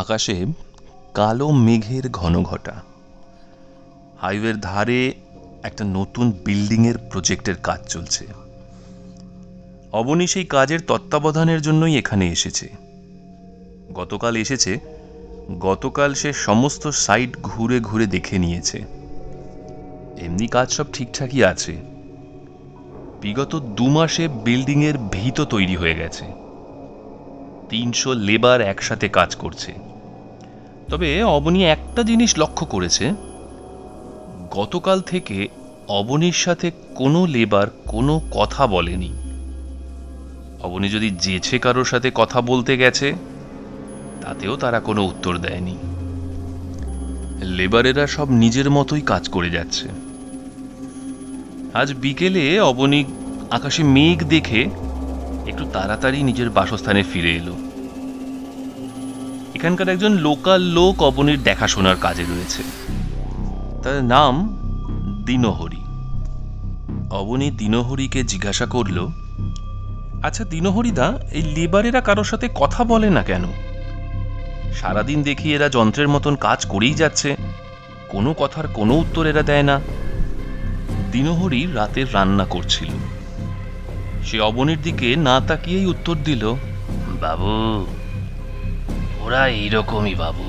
আকাশে কালো মেঘের ঘনঘটা। হাইওয়ের ধারে একটা নতুন বিল্ডিংয়ের প্রজেক্টের কাজ চলছে। অবনী সেই কাজের তত্ত্বাবধানের জন্যই এখানে এসেছে। গতকাল সে সমস্ত সাইট ঘুরে ঘুরে দেখে নিয়েছে। এমনি কাজ সব ঠিকঠাকই আছে। বিগত 2 মাসে বিল্ডিংয়ের ভিত তৈরি হয়ে গেছে। 300 লেবার একসাথে কাজ করছে। তবে অবনী একটা জিনিস লক্ষ্য করেছে, গতকাল থেকে অবনীর সাথে কোনো লেবার কোনো কথা বলেনি। অবনী যদি যেছে কারোর সাথে কথা বলতে গেছে, তাতেও তারা কোনো উত্তর দেয়নি। লেবারেরা সব নিজের মতোই কাজ করে যাচ্ছে। আজ বিকেলে অবনী আকাশে মেঘ দেখে একটু তাড়াতাড়ি নিজের বাসস্থানে ফিরে এলো। এখানকার একজন লোকাল লোক অবনীর দেখাশোনার কাজে রয়েছে। তার নাম দিনহরি। অবনী দিনহরিকে জিজ্ঞাসা করল, আচ্ছা দিনহরিদা, এই লেবারেরা কারোর সাথে কথা বলে না কেন? সারাদিন দেখি এরা যন্ত্রের মতন কাজ করেই যাচ্ছে, কোনো কথার কোনো উত্তর এরা দেয় না। দিনহরি রাতের রান্না করছিল। সে অবনীর দিকে না তাকিয়েই উত্তর দিল, বাবু, ওরা এইরকমই বাবু।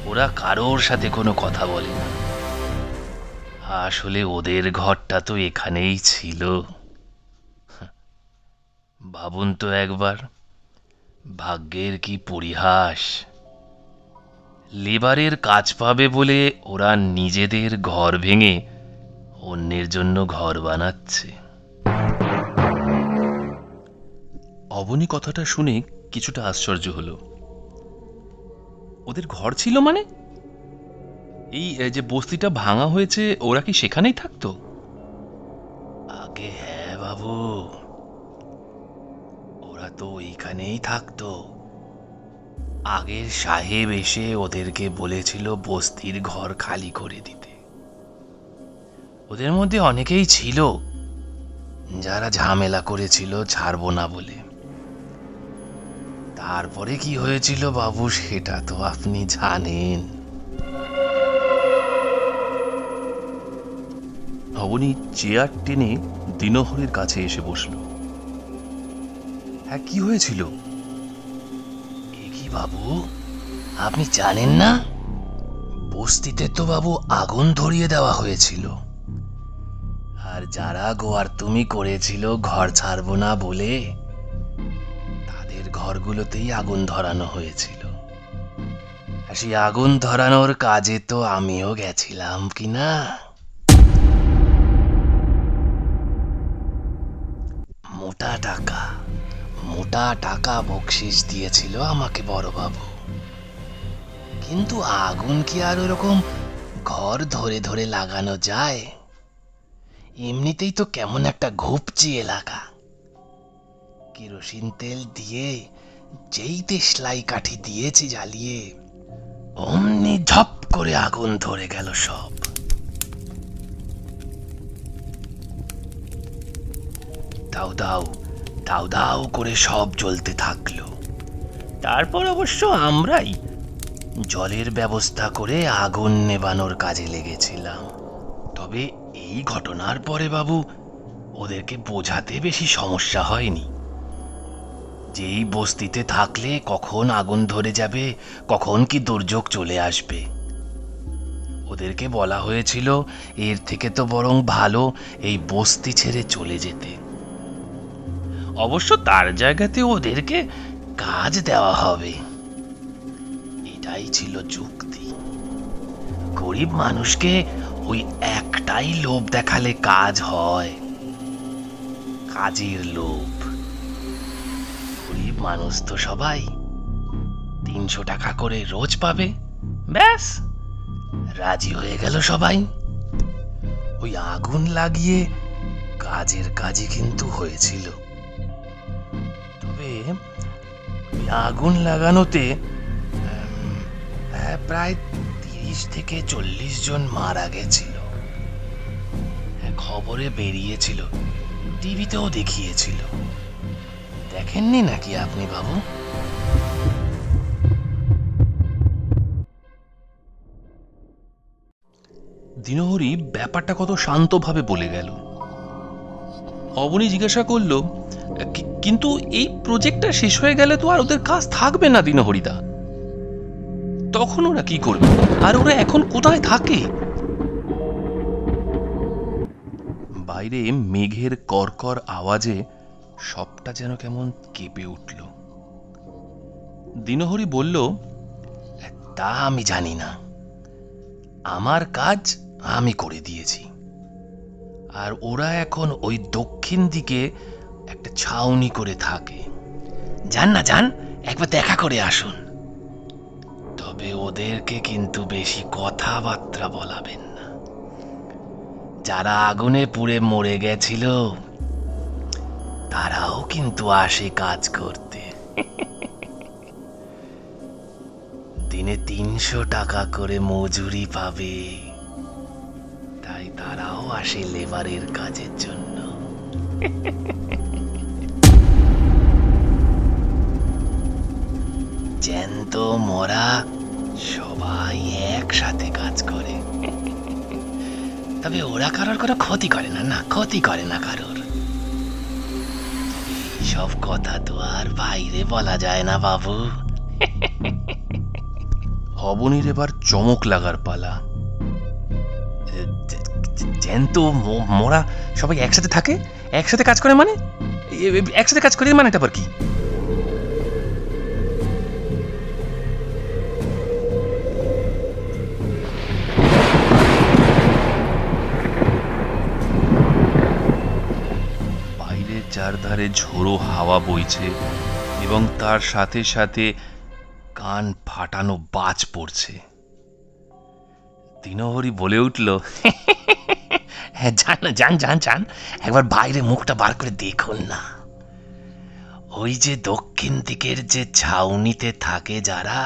ওরা কারোর সাথে কোনো কথা বলে না। আসলে ওদের ঘরটা তো এখানেই ছিল। ভাবুন তো একবার, ভাগ্যের কি পরিহাস। লেবারের কাজ পাবে বলে ওরা নিজেদের ঘর ভেঙে অন্যের জন্য ঘর বানাচ্ছে। অবনী কথাটা শুনে কিছুটা আশ্চর্য হলো। ওদের ঘর ছিল মানে? এই যে বস্তিটা ভাঙা হয়েছে, ওরা কি সেখানেই থাকতো? আগে হ্যাঁ বাবু, ওরা তো এইখানেই থাকতো। আগের সাহেব এসে ওদেরকে বলেছিল বস্তির ঘর খালি করে দিতে। ওদের মধ্যে অনেকেই ছিল যারা ঝামেলা করেছিল ছাড়বো না বলে। তারপরে কি হয়েছিল বাবু, সেটা তো আপনি জানেন। অবনী চেয়ার টেনে দিনহরির কাছে এসে বসল। হ্যাঁ, কি হয়েছিল? এ কি বাবু, আপনি জানেন না? বস্তিতে তো বাবু আগুন ধরিয়ে দেওয়া হয়েছিল। আর যারা গোয়ার্তুমি করেছিল ঘর ছাড়বো না বলে, তাদের ঘরগুলোতেই আগুন ধরানো হয়েছিল। আর সেই আগুন ধরানোর কাজে তো আমিও গেছিলাম কিনা। মোটা টাকা বকশিস দিয়েছিল আমাকে বড়বাবু। কিন্তু আগুন কি আর ওরকম ঘর ধরে ধরে লাগানো যায়? এমনিতেই তো কেমন একটা ঘুপচি এলাকা। কেরোসিন তেল দিয়ে যেই দেশলাই কাঠি দিয়েছি জ্বালিয়ে, অমনি ঝপ করে আগুন ধরে গেল সব। দাউ দাউ দাউ দাউ করে সব জ্বলতে থাকলো। তারপর অবশ্য আমরাই জলের ব্যবস্থা করে আগুন নেবানোর কাজে লেগেছিলাম। তবে এই ঘটনার পরে বাবু ওদেরকে বোঝাতে বেশি সমস্যা হয়নি। যেই বস্তিতে থাকলে কখন আগুন ধরে যাবে, কখন কি দুর্যোগ চলে আসবে। ওদেরকে বলা হয়েছিল এর থেকে তো বরং ভালো এই বস্তি ছেড়ে চলে যেতে। অবশ্য তার জায়গাতে ওদেরকে কাজ দেওয়া হবে, এটাই ছিল যুক্তি। গরিব মানুষকে ওই একটাই লোভ দেখালে কাজ হয়, কাজের লোভ। গরিব মানুষ তো সবাই 300 টাকা করে রোজ পাবে, ব্যাস রাজি হয়ে গেল সবাই। ওই আগুন লাগিয়ে কাজের কাজই কিন্তু হয়েছিল। তবে আগুন লাগানোতে প্রায় 30 থেকে 40 জন মারা গেছিল। খবরে বেরিয়েছিল, টিভিতেও দেখিয়েছিল। দেখেননি নাকি আপনি বাবু? দিনহরি ব্যাপারটা কত শান্তভাবে বলে গেল। অবনী জিজ্ঞাসা করল, কিন্তু এই প্রজেক্টটা শেষ হয়ে গেলে তো আর ওদের কাজ থাকবে না দিনহরিদা, তখন ওরা কি করবে? আর ওরা এখন কোথায় থাকে? বাইরে মেঘের কর্কর আওয়াজে সবটা যেন কেমন কেঁপে উঠল। দিনহরি বলল, তা আমি জানি না, আমার কাজ আমি করে দিয়েছি। আর ওরা এখন ওই দক্ষিণ দিকে একটা ছাউনি করে থাকে। যান না যান, একবার দেখা করে আসুন। তবে ওদেরকে কিন্তু বেশি কথাবার্তা বলাবেন না। যারা আগুনে পুড়ে মরে গেছিল তারাও কিন্তু আসে কাজ করতে। দিনে ৩০০ টাকা করে মজুরি পাবে, তাই তারাও আসে লেবারের কাজের জন্য। জ্যান্ত মরা সবাই একসাথে কাজ করে। তবে ওরা কারোর কোনো ক্ষতি করে না, না ক্ষতি করে না কারোর। সব কথা তো আর বাইরে বলা যায় না বাবু। অবনীর এবার চমক লাগার পালা। জ্যান্ত মোরা সবাই একসাথে থাকে, একসাথে কাজ করে, মানে একসাথে কাজ করে মানেটা আবার কি? বাইরে চারধারে ঝোড়ো হাওয়া বইছে এবং তার সাথে সাথে কান ফাটানো বাজ পড়ছে। দিনহরি বলে উঠল, হ্যাঁ যান না, যান যান যান, একবার বাইরে মুখটা বার করে দেখুন না। ওই যে দক্ষিণ দিকের যে ছাউনিতে থাকে যারা,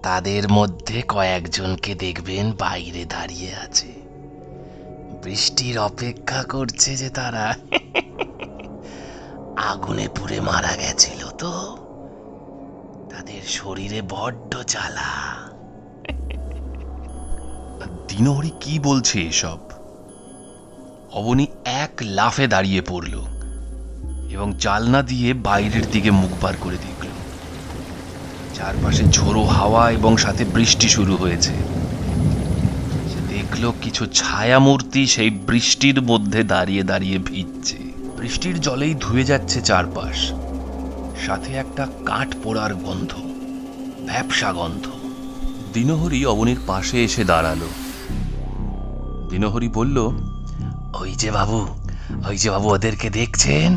তাদের মধ্যে কয়েকজনকে দেখবেন বাইরে দাঁড়িয়ে আছে, বৃষ্টির অপেক্ষা করছে যে তারা আগুনে পুড়ে মারা গেছিল তো, তাদের শরীরে বড্ড জ্বালা। দিনহরি কি বলছে এসব? অবনী এক লাফে দাঁড়িয়ে পড়ল এবং জালনা দিয়ে বাইরের দিকে মুখ বার করে দেখল। চারপাশে ঝোড়ো হাওয়া এবং সাথে বৃষ্টি শুরু হয়েছে। সে দেখল কিছু ছায়ামূর্তি সেই বৃষ্টির মধ্যে দাঁড়িয়ে দাঁড়িয়ে ভিজছে। বৃষ্টির জলেই ধুয়ে যাচ্ছে চারপাশ, সাথে একটা কাঠ পোড়ার গন্ধ, ভ্যাপসা গন্ধ। দিনহরি অবনীর পাশে এসে দাঁড়ালো। দিনহরি বলল, ওই যে বাবু, ওই যে বাবু, ওদেরকে দেখছেন?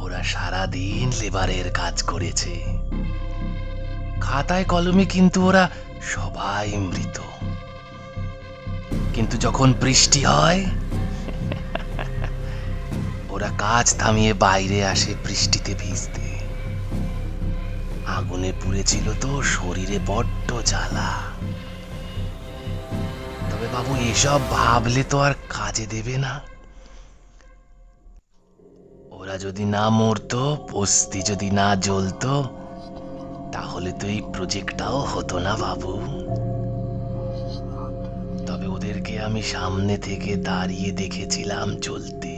ওরা সারাদিন লেবারের কাজ করেছে। খাতায় কলমে কিন্তু ওরা সবাই মৃত, কিন্তু যখন বৃষ্টি হয় ওরা কাজ থামিয়ে বাইরে আসে বৃষ্টিতে ভিজতে। আগুনে পুড়েছিল তো, শরীরে বড্ড জ্বালা। তবে বাবু, এসব ভাবলে তো আর কাজে দেবে না। ওরা যদি না মরতো, বস্তি যদি না জ্বলতো, তাহলে তো এই প্রজেক্টটাও হতো না বাবু। তবে ওদেরকে আমি সামনে থেকে দাঁড়িয়ে দেখেছিলাম চলতে।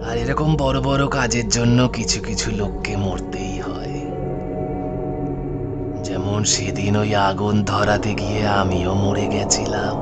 আর এরকম বড় বড় কাজের জন্য কিছু কিছু লোককে মরতেই হয়। যেমন সেদিন ওই আগুন ধরাতে গিয়ে আমিও মরে গেছিলাম।